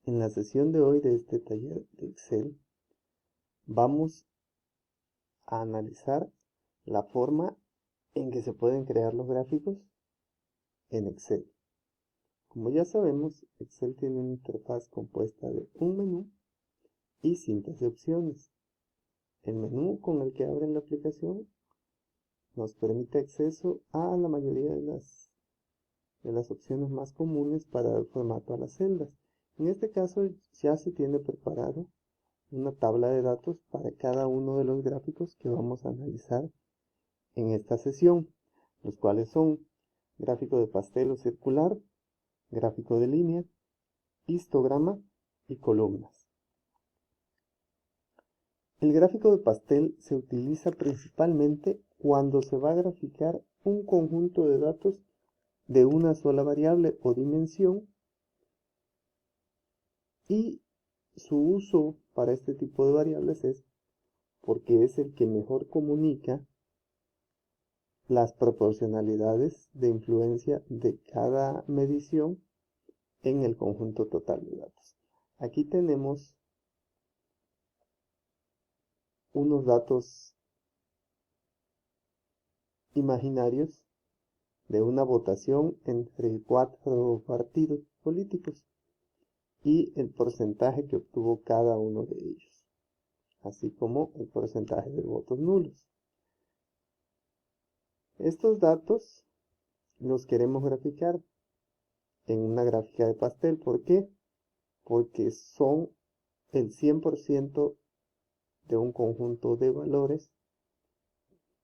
En la sesión de hoy de este taller de Excel vamos a analizar la forma en que se pueden crear los gráficos en Excel. Como ya sabemos, Excel tiene una interfaz compuesta de un menú y cintas de opciones. El menú con el que abren la aplicación nos permite acceso a la mayoría de las opciones más comunes para dar formato a las celdas. En este caso ya se tiene preparado una tabla de datos para cada uno de los gráficos que vamos a analizar en esta sesión, los cuales son gráfico de pastel o circular, gráfico de línea, histograma y columnas. El gráfico de pastel se utiliza principalmente cuando se va a graficar un conjunto de datos de una sola variable o dimensión, y su uso para este tipo de variables es porque es el que mejor comunica las proporcionalidades de influencia de cada medición en el conjunto total de datos. Aquí tenemos unos datos imaginarios de una votación entre 4 partidos políticos y el porcentaje que obtuvo cada uno de ellos, así como el porcentaje de votos nulos. Estos datos los queremos graficar en una gráfica de pastel. ¿Por qué? Porque son el 100% de un conjunto de valores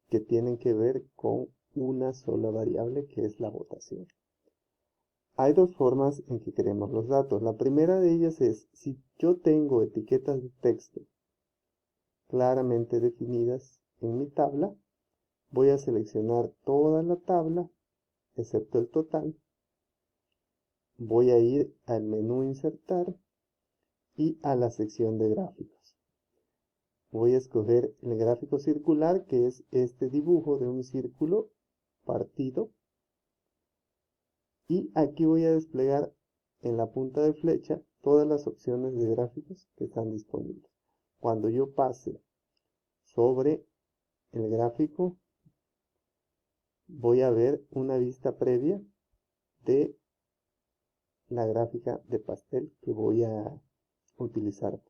que tienen que ver con una sola variable, que es la votación. Hay dos formas en que queremos los datos. La primera de ellas es, si yo tengo etiquetas de texto claramente definidas en mi tabla, voy a seleccionar toda la tabla, excepto el total. Voy a ir al menú Insertar y a la sección de gráficos. Voy a escoger el gráfico circular, que es este dibujo de un círculo partido. Y aquí voy a desplegar en la punta de flecha todas las opciones de gráficos que están disponibles. Cuando yo pase sobre el gráfico, voy a ver una vista previa de la gráfica de pastel que voy a utilizar.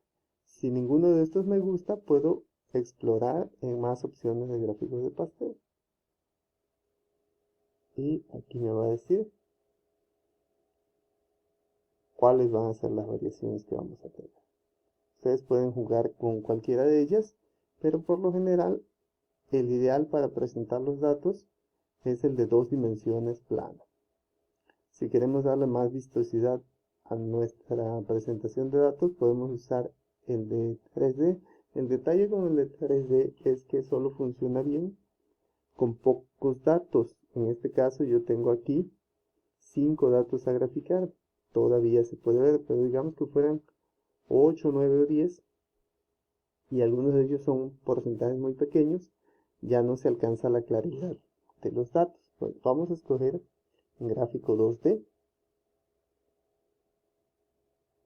Si ninguno de estos me gusta, puedo explorar en más opciones de gráficos de pastel. Y aquí me va a decir cuáles van a ser las variaciones que vamos a tener. Ustedes pueden jugar con cualquiera de ellas, pero por lo general el ideal para presentar los datos es el de 2 dimensiones plano. Si queremos darle más vistosidad a nuestra presentación de datos, podemos usar el de 3D. El detalle con el de 3D es que solo funciona bien con pocos datos. En este caso yo tengo aquí 5 datos a graficar. Todavía se puede ver, pero digamos que fueran 8, 9 o 10, y algunos de ellos son porcentajes muy pequeños, ya no se alcanza la claridad de los datos. Bueno, vamos a escoger un gráfico 2D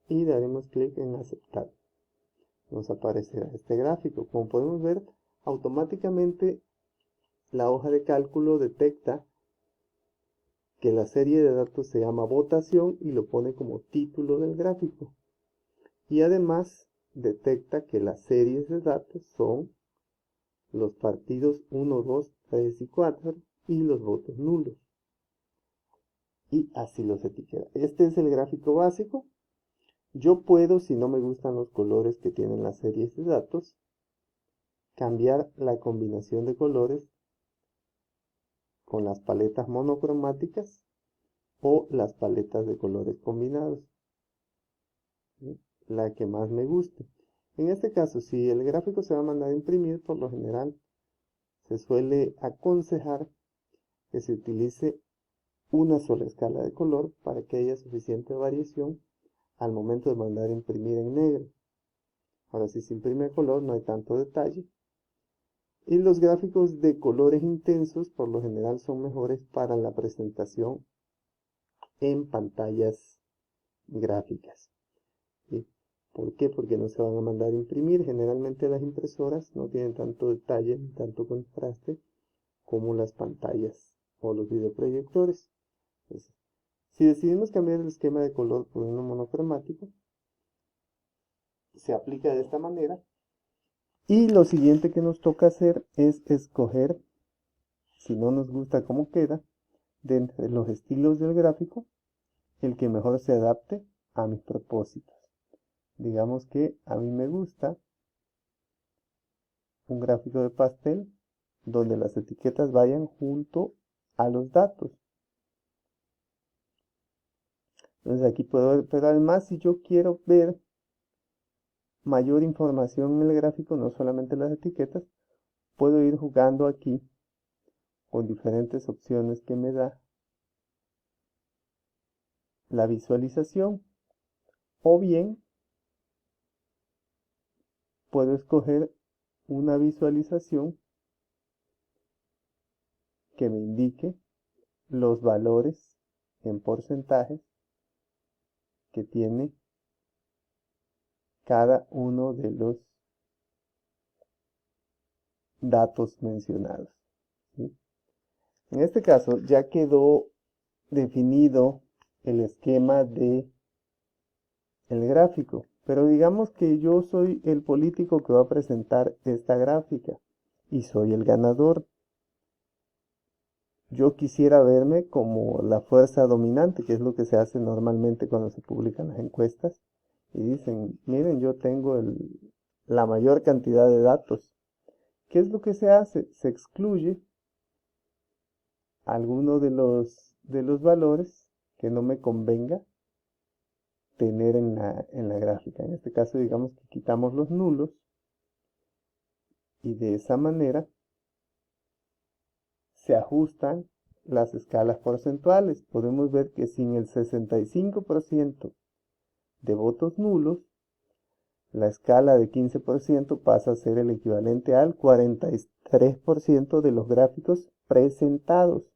y daremos clic en aceptar. Nos aparecerá este gráfico. Como podemos ver, automáticamente la hoja de cálculo detecta que la serie de datos se llama votación y lo pone como título del gráfico. Y además detecta que las series de datos son los partidos 1, 2, 3 y 4 y los votos nulos. Y así los etiqueta. Este es el gráfico básico. Yo puedo, si no me gustan los colores que tienen las series de datos, cambiar la combinación de colores con las paletas monocromáticas o las paletas de colores combinados, la que más me guste. En este caso, si el gráfico se va a mandar a imprimir, por lo general se suele aconsejar que se utilice una sola escala de color para que haya suficiente variación al momento de mandar a imprimir en negro. Ahora, si se imprime a color, no hay tanto detalle. Y los gráficos de colores intensos por lo general son mejores para la presentación en pantallas gráficas. ¿Por qué? Porque no se van a mandar a imprimir. Generalmente las impresoras no tienen tanto detalle ni tanto contraste como las pantallas o los videoproyectores. Entonces, si decidimos cambiar el esquema de color por uno monocromático, se aplica de esta manera. Y lo siguiente que nos toca hacer es escoger, si no nos gusta cómo queda, de entre los estilos del gráfico, el que mejor se adapte a mis propósitos. Digamos que a mí me gusta un gráfico de pastel donde las etiquetas vayan junto a los datos. Entonces aquí puedo ver, pero además si yo quiero ver mayor información en el gráfico, no solamente las etiquetas, puedo ir jugando aquí con diferentes opciones que me da la visualización, o bien puedo escoger una visualización que me indique los valores en porcentajes que tiene cada uno de los datos mencionados, ¿sí? En este caso ya quedó definido el esquema de el gráfico, pero digamos que yo soy el político que va a presentar esta gráfica y soy el ganador. Yo quisiera verme como la fuerza dominante, que es lo que se hace normalmente cuando se publican las encuestas y dicen, miren, yo tengo la mayor cantidad de datos. ¿Qué es lo que se hace? Se excluye alguno de los valores que no me convenga tener en la gráfica. En este caso, digamos que quitamos los nulos y de esa manera se ajustan las escalas porcentuales. Podemos ver que sin el 65% de votos nulos, la escala de 15% pasa a ser el equivalente al 43% de los gráficos presentados.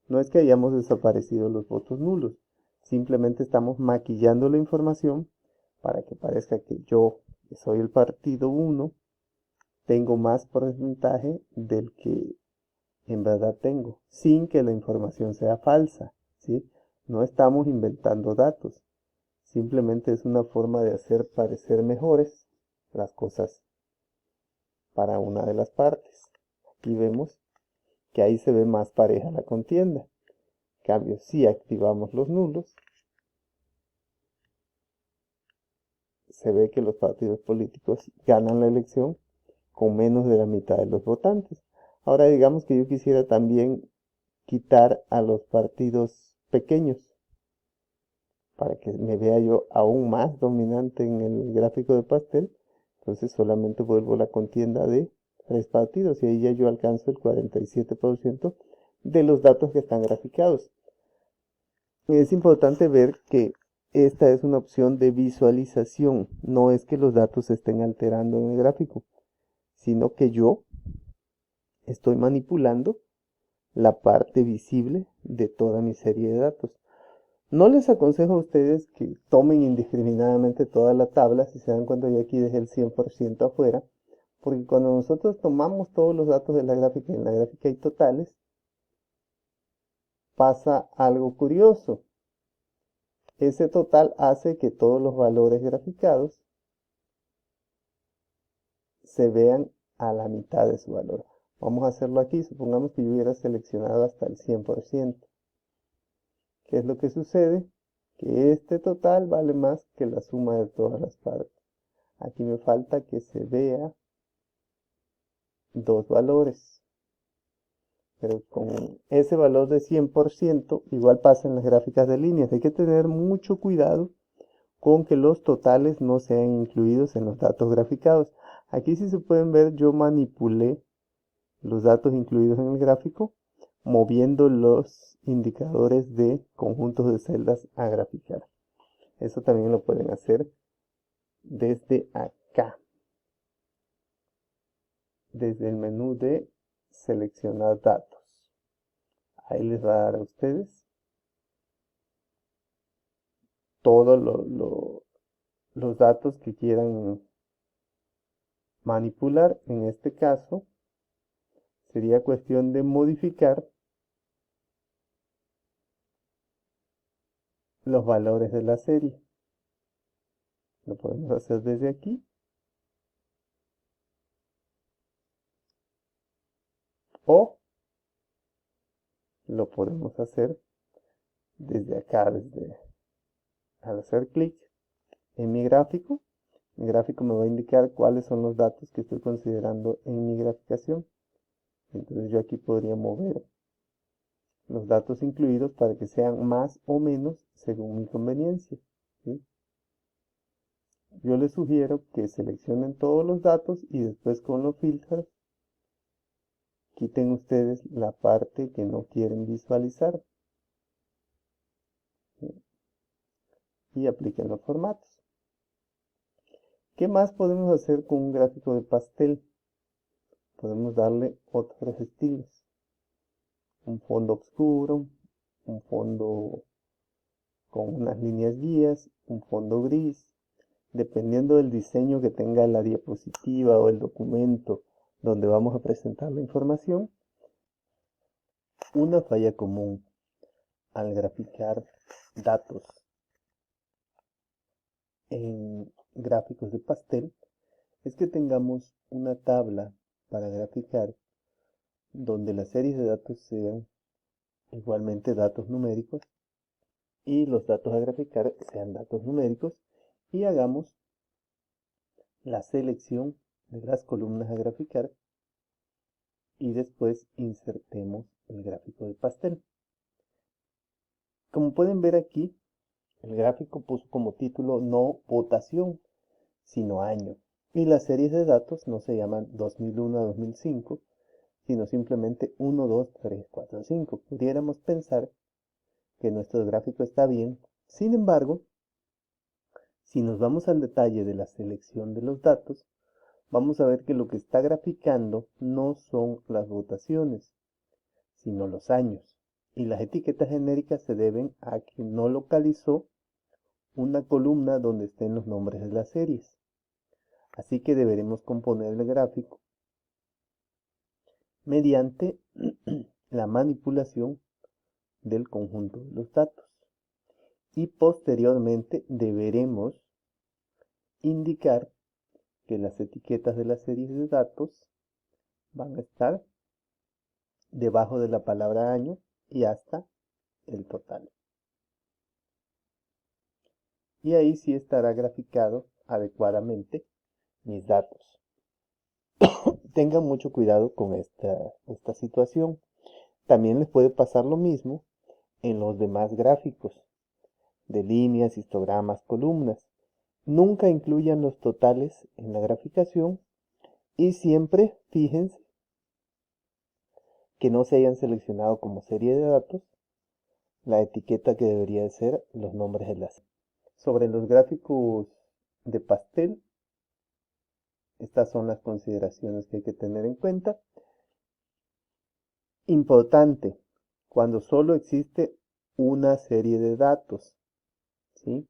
No es que hayamos desaparecido los votos nulos, simplemente estamos maquillando la información para que parezca que yo, que soy el partido 1, tengo más porcentaje del que en verdad tengo, sin que la información sea falsa, ¿sí? No estamos inventando datos, simplemente es una forma de hacer parecer mejores las cosas para una de las partes. Aquí vemos que ahí se ve más pareja la contienda. En cambio, si activamos los nulos, se ve que los partidos políticos ganan la elección con menos de la mitad de los votantes. Ahora digamos que yo quisiera también quitar a los partidos pequeños para que me vea yo aún más dominante en el gráfico de pastel. Entonces solamente vuelvo a la contienda de 3 partidos y ahí ya yo alcanzo el 47% de los datos que están graficados. Es importante ver que esta es una opción de visualización, no es que los datos se estén alterando en el gráfico, sino que yo estoy manipulando la parte visible de toda mi serie de datos. No les aconsejo a ustedes que tomen indiscriminadamente toda la tabla. Si se dan cuenta, yo aquí dejé el 100% afuera, porque cuando nosotros tomamos todos los datos de la gráfica y en la gráfica hay totales, pasa algo curioso. Ese total hace que todos los valores graficados se vean a la mitad de su valor. Vamos a hacerlo aquí. Supongamos que yo hubiera seleccionado hasta el 100%. ¿Qué es lo que sucede? Que este total vale más que la suma de todas las partes. Aquí me falta que se vea dos valores. Pero con ese valor de 100%, igual pasa en las gráficas de líneas. Hay que tener mucho cuidado con que los totales no sean incluidos en los datos graficados. Aquí si se pueden ver, yo manipulé los datos incluidos en el gráfico, moviendo los indicadores de conjuntos de celdas a graficar. Eso también lo pueden hacer desde acá, desde el menú de seleccionar datos. Ahí les va a dar a ustedes todo los datos que quieran manipular. En este caso, sería cuestión de modificar los valores de la serie. Lo podemos hacer desde aquí. O lo podemos hacer desde acá, al hacer clic en mi gráfico me va a indicar cuáles son los datos que estoy considerando en mi graficación. Entonces yo aquí podría mover los datos incluidos para que sean más o menos según mi conveniencia, ¿sí? Yo les sugiero que seleccionen todos los datos y después con los filtros quiten ustedes la parte que no quieren visualizar, ¿sí? Y apliquen los formatos. ¿Qué más podemos hacer con un gráfico de pastel? Podemos darle otros estilos. Un fondo oscuro, un fondo con unas líneas guías, un fondo gris, dependiendo del diseño que tenga la diapositiva o el documento donde vamos a presentar la información. Una falla común al graficar datos en gráficos de pastel es que tengamos una tabla para graficar donde las series de datos sean igualmente datos numéricos y los datos a graficar sean datos numéricos, y hagamos la selección de las columnas a graficar y después insertemos el gráfico de pastel. Como pueden ver aquí, el gráfico puso como título no votación, sino año, y las series de datos no se llaman 2001 a 2005, sino simplemente 1, 2, 3, 4, 5. Pudiéramos pensar que nuestro gráfico está bien. Sin embargo, si nos vamos al detalle de la selección de los datos, vamos a ver que lo que está graficando no son las votaciones, sino los años. Y las etiquetas genéricas se deben a que no localizó una columna donde estén los nombres de las series. Así que deberemos componer el gráfico mediante la manipulación del conjunto de los datos. Y posteriormente deberemos indicar que las etiquetas de las series de datos van a estar debajo de la palabra año y hasta el total. Y ahí sí estará graficado adecuadamente mis datos. Tengan mucho cuidado con esta situación. También les puede pasar lo mismo en los demás gráficos de líneas, histogramas, columnas. Nunca incluyan los totales en la graficación y siempre fíjense que no se hayan seleccionado como serie de datos la etiqueta que debería de ser los nombres de las. Sobre los gráficos de pastel, estas son las consideraciones que hay que tener en cuenta. Importante, cuando solo existe una serie de datos, ¿sí?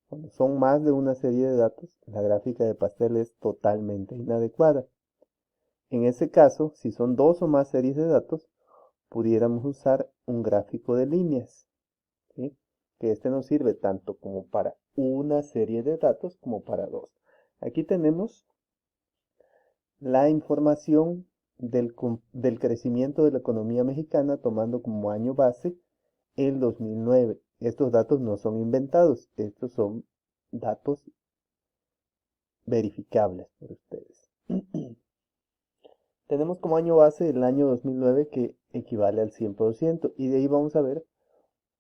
Cuando son más de una serie de datos, la gráfica de pastel es totalmente inadecuada. En ese caso, si son dos o más series de datos, pudiéramos usar un gráfico de líneas, ¿sí? Que este nos sirve tanto como para una serie de datos como para dos. Aquí tenemos la información del crecimiento de la economía mexicana tomando como año base el 2009. Estos datos no son inventados, estos son datos verificables por ustedes. Tenemos como año base el año 2009, que equivale al 100%, y de ahí vamos a ver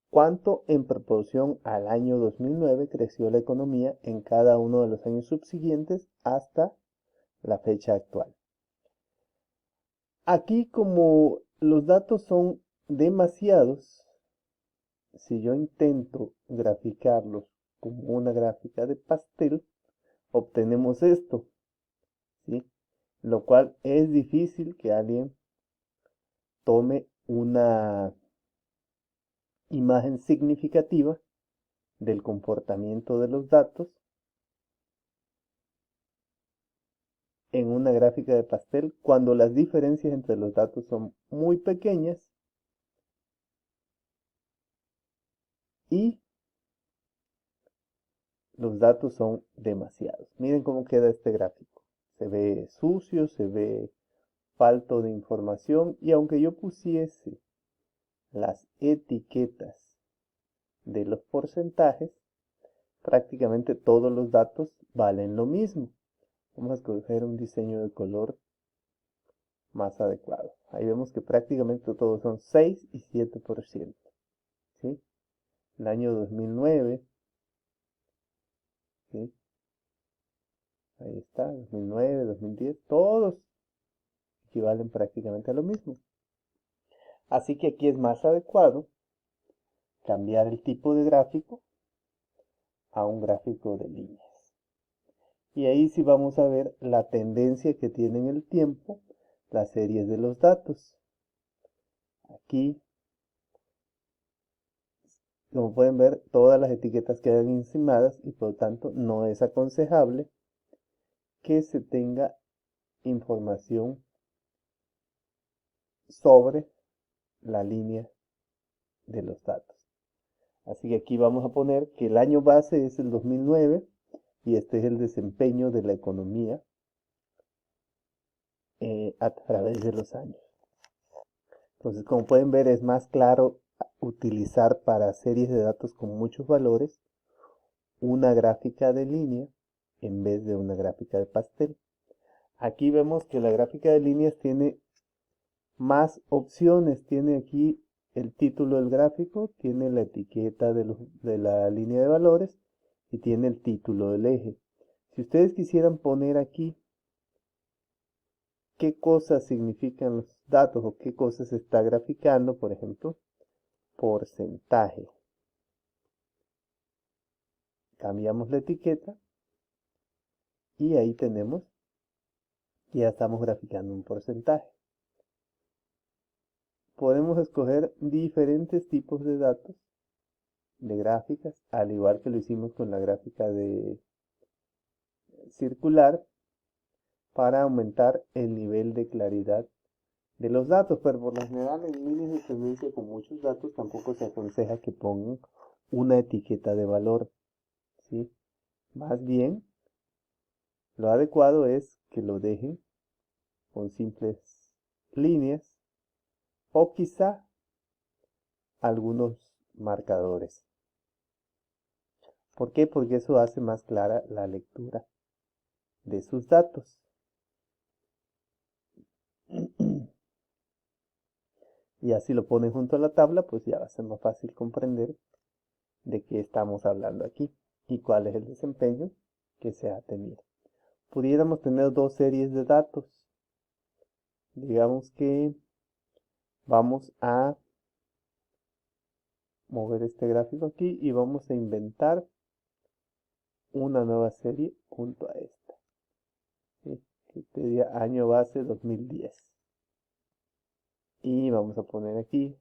cuánto en proporción al año 2009 creció la economía en cada uno de los años subsiguientes hasta la fecha actual. Aquí, como los datos son demasiados, si yo intento graficarlos como una gráfica de pastel, obtenemos esto, ¿sí? Lo cual es difícil que alguien tome una imagen significativa del comportamiento de los datos en una gráfica de pastel cuando las diferencias entre los datos son muy pequeñas y los datos son demasiados. Miren cómo queda este gráfico. Se ve sucio, se ve falto de información, y aunque yo pusiese las etiquetas de los porcentajes, prácticamente todos los datos valen lo mismo. Vamos a escoger un diseño de color más adecuado. Ahí vemos que prácticamente todos son 6 y 7%. ¿Sí? El año 2009, ¿sí? Ahí está, 2009, 2010, todos equivalen prácticamente a lo mismo. Así que aquí es más adecuado cambiar el tipo de gráfico a un gráfico de líneas. Y ahí sí vamos a ver la tendencia que tiene en el tiempo las series de los datos. Aquí, como pueden ver, todas las etiquetas quedan encimadas y por lo tanto no es aconsejable que se tenga información sobre la línea de los datos. Así que aquí vamos a poner que el año base es el 2009 y este es el desempeño de la economía a través de los años. Entonces, como pueden ver, es más claro utilizar para series de datos con muchos valores una gráfica de línea en vez de una gráfica de pastel. Aquí vemos que la gráfica de líneas tiene más opciones. Tiene aquí el título del gráfico, tiene la etiqueta de la línea de valores y tiene el título del eje. Si ustedes quisieran poner aquí qué cosas significan los datos o qué cosas se está graficando, por ejemplo, porcentaje. Cambiamos la etiqueta y ahí tenemos, ya estamos graficando un porcentaje. Podemos escoger diferentes tipos de datos, de gráficas, al igual que lo hicimos con la gráfica de circular, para aumentar el nivel de claridad de los datos, pero por lo general en líneas de tendencia con muchos datos tampoco se aconseja que pongan una etiqueta de valor, ¿sí? Más bien, lo adecuado es que lo dejen con simples líneas o quizá algunos marcadores. ¿Por qué? Porque eso hace más clara la lectura de sus datos. Y así lo ponen junto a la tabla, pues ya va a ser más fácil comprender de qué estamos hablando aquí y cuál es el desempeño que se ha tenido. Pudiéramos tener dos series de datos. Digamos que vamos a mover este gráfico aquí y vamos a inventar una nueva serie junto a esta. ¿Sí? Que sería año base 2010. Y vamos a poner aquí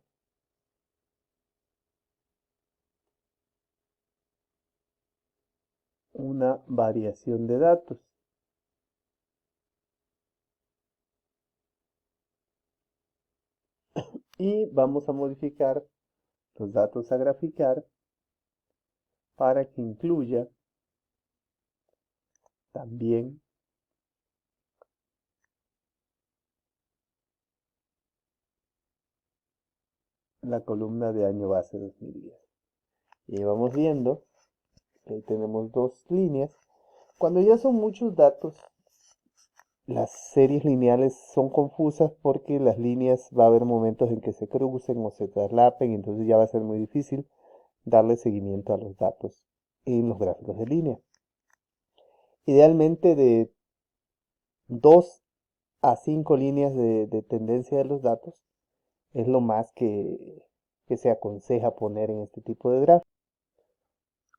una variación de datos. Y vamos a modificar los datos a graficar para que incluya también la columna de año base 2010. Y vamos viendo que ahí tenemos dos líneas. Cuando ya son muchos datos, las series lineales son confusas porque las líneas va a haber momentos en que se crucen o se traslapen, entonces ya va a ser muy difícil darle seguimiento a los datos en los gráficos de línea. Idealmente de 2 a 5 líneas de tendencia de los datos es lo más que se aconseja poner en este tipo de gráficos.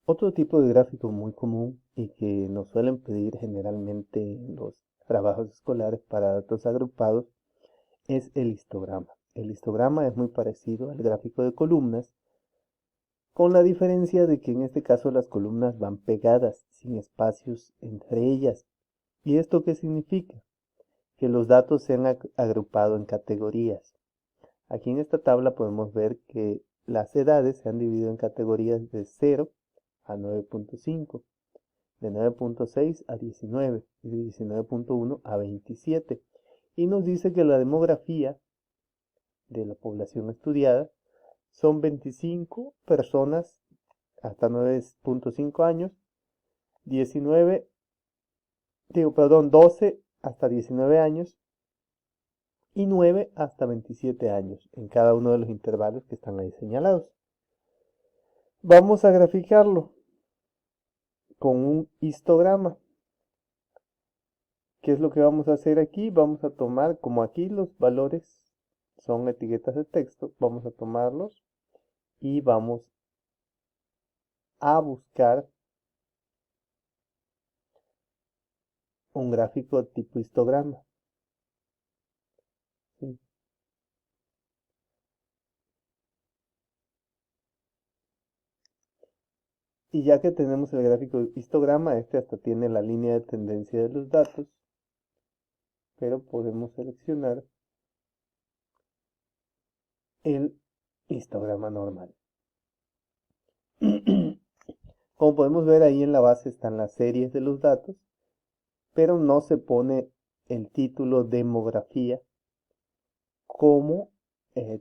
Otro tipo de gráfico muy común y que nos suelen pedir generalmente en los trabajos escolares para datos agrupados es el histograma. El histograma es muy parecido al gráfico de columnas, con la diferencia de que en este caso las columnas van pegadas, sin espacios entre ellas. ¿Y esto qué significa? que los datos se han agrupado en categorías. Aquí en esta tabla podemos ver que las edades se han dividido en categorías de 0 a 9.5, de 9.6 a 19 y de 19.1 a 27. Y nos dice que la demografía de la población estudiada son 25 personas hasta 9.5 años, 12 hasta 19 años y 9 hasta 27 años en cada uno de los intervalos que están ahí señalados. Vamos a graficarlo con un histograma. ¿Qué es lo que vamos a hacer aquí? Vamos a tomar, como aquí los valores son etiquetas de texto, vamos a tomarlos y vamos a buscar un gráfico tipo histograma. ¿Sí? Y ya que tenemos el gráfico histograma, este hasta tiene la línea de tendencia de los datos, pero podemos seleccionar el histograma normal. Como podemos ver, ahí en la base están las series de los datos, pero no se pone el título demografía como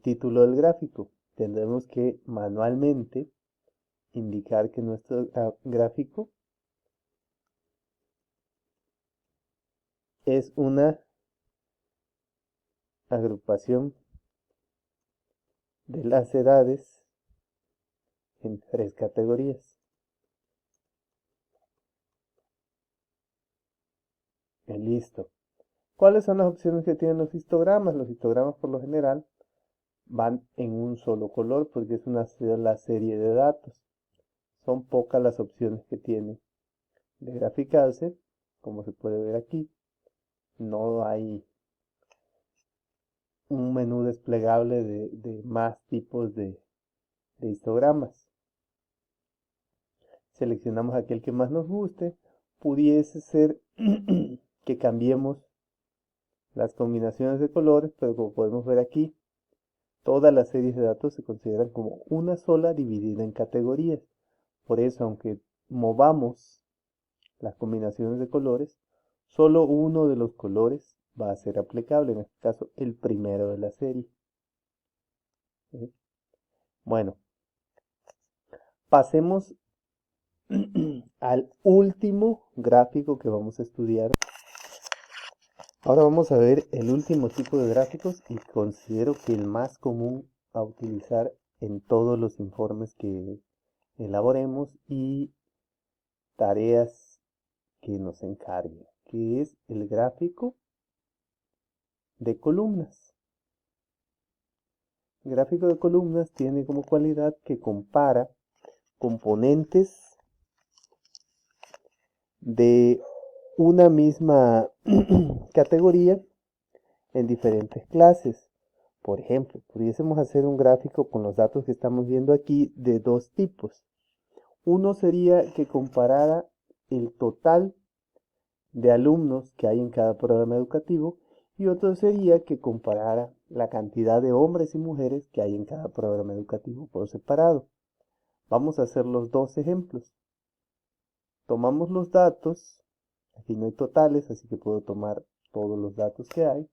título del gráfico. Tendremos que manualmente indicar que nuestro gráfico es una agrupación de las edades en 3 categorías. Listo. ¿Cuáles son las opciones que tienen los histogramas? Los histogramas por lo general van en un solo color porque es una sola serie de datos. Son pocas las opciones que tiene de graficarse, como se puede ver aquí. No hay un menú desplegable de más tipos de histogramas. Seleccionamos aquel que más nos guste. Pudiese ser que cambiemos las combinaciones de colores, pero como podemos ver aquí, todas las series de datos se consideran como una sola dividida en categorías. Por eso, aunque movamos las combinaciones de colores, solo uno de los colores va a ser aplicable, en este caso el primero de la serie. ¿Sí? Bueno, pasemos al último gráfico que vamos a estudiar. Ahora vamos a ver el último tipo de gráficos y considero que el más común a utilizar en todos los informes que elaboremos y tareas que nos encarguen, que es el gráfico de columnas. El gráfico de columnas tiene como cualidad que compara componentes de una misma categoría en diferentes clases. Por ejemplo, pudiésemos hacer un gráfico con los datos que estamos viendo aquí de dos tipos. Uno sería que comparara el total de alumnos que hay en cada programa educativo y otro sería que comparara la cantidad de hombres y mujeres que hay en cada programa educativo por separado. Vamos a hacer los dos ejemplos. Tomamos los datos, aquí no hay totales, así que puedo tomar todos los datos que hay.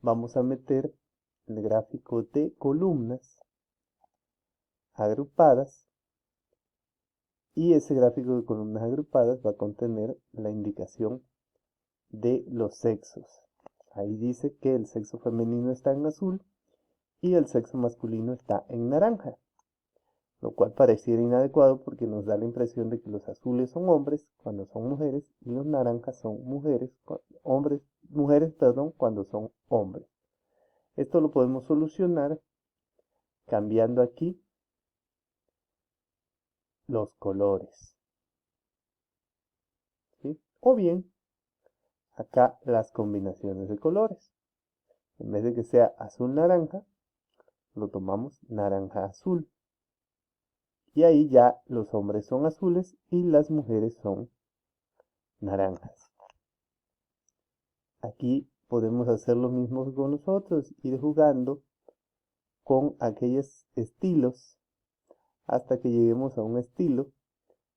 Vamos a meter el gráfico de columnas agrupadas y ese gráfico de columnas agrupadas va a contener la indicación de los sexos. Ahí dice que el sexo femenino está en azul y el sexo masculino está en naranja, lo cual pareciera inadecuado porque nos da la impresión de que los azules son hombres cuando son mujeres y los naranjas son mujeres cuando son hombres. Esto lo podemos solucionar cambiando aquí los colores, ¿sí? O bien acá las combinaciones de colores. En vez de que sea azul naranja, lo tomamos naranja azul. Y ahí ya los hombres son azules y las mujeres son naranjas. Aquí podemos hacer lo mismo con nosotros, ir jugando con aquellos estilos hasta que lleguemos a un estilo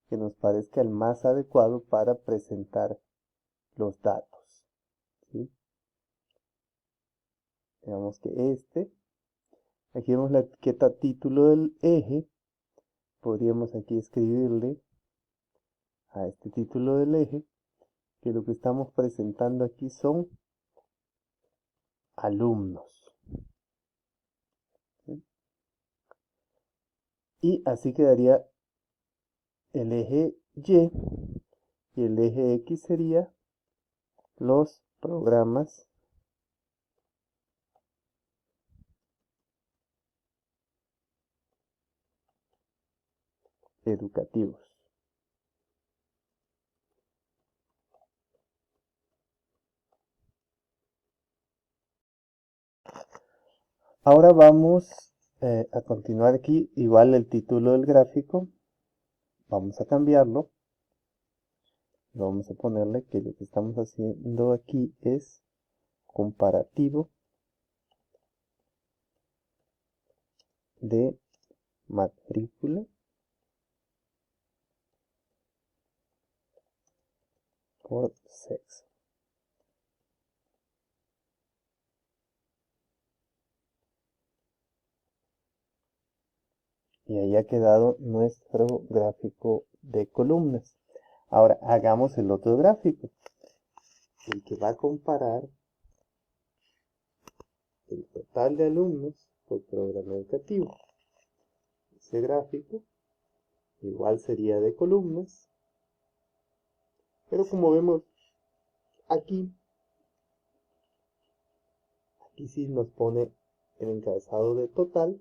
que nos parezca el más adecuado para presentar los datos, ¿sí? Digamos que aquí vemos la etiqueta título del eje, podríamos aquí escribirle a este título del eje que lo que estamos presentando aquí son alumnos, ¿sí? Y así quedaría el eje Y, y el eje X sería los programas educativos. Ahora vamos a continuar aquí, igual el título del gráfico, vamos a cambiarlo, vamos a ponerle que lo que estamos haciendo aquí es comparativo de matrícula por sexo. Y ahí ha quedado nuestro gráfico de columnas. Ahora hagamos el otro gráfico, el que va a comparar el total de alumnos por programa educativo. Ese gráfico igual sería de columnas, pero como vemos aquí sí nos pone el encabezado de total,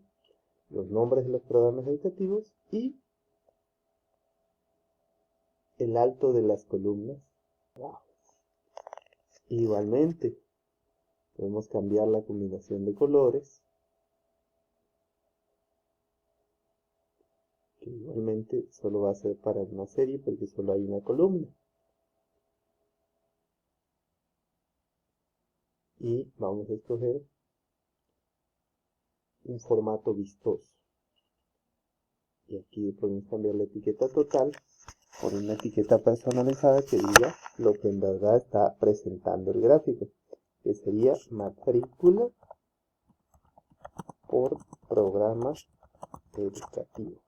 los nombres de los programas educativos y el alto de las columnas abajo. Igualmente podemos cambiar la combinación de colores, que igualmente solo va a ser para una serie porque solo hay una columna. Y vamos a escoger un formato vistoso. Y aquí podemos cambiar la etiqueta total por una etiqueta personalizada que diga lo que en verdad está presentando el gráfico, que sería matrícula por programa educativo.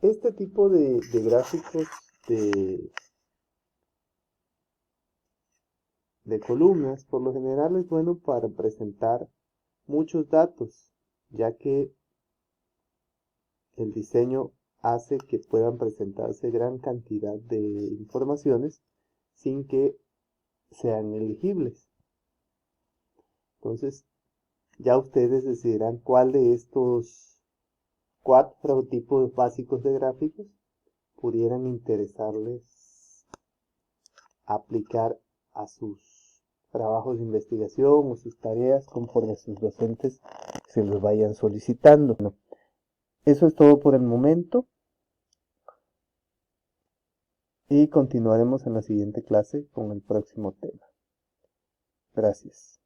Este tipo de gráficos de columnas por lo general es bueno para presentar muchos datos, ya que el diseño hace que puedan presentarse gran cantidad de informaciones sin que sean elegibles. Entonces, ya ustedes decidirán cuál de estos 4 tipos básicos de gráficos pudieran interesarles aplicar a sus trabajos de investigación o sus tareas conforme sus docentes se los vayan solicitando. Bueno, eso es todo por el momento y continuaremos en la siguiente clase con el próximo tema. Gracias.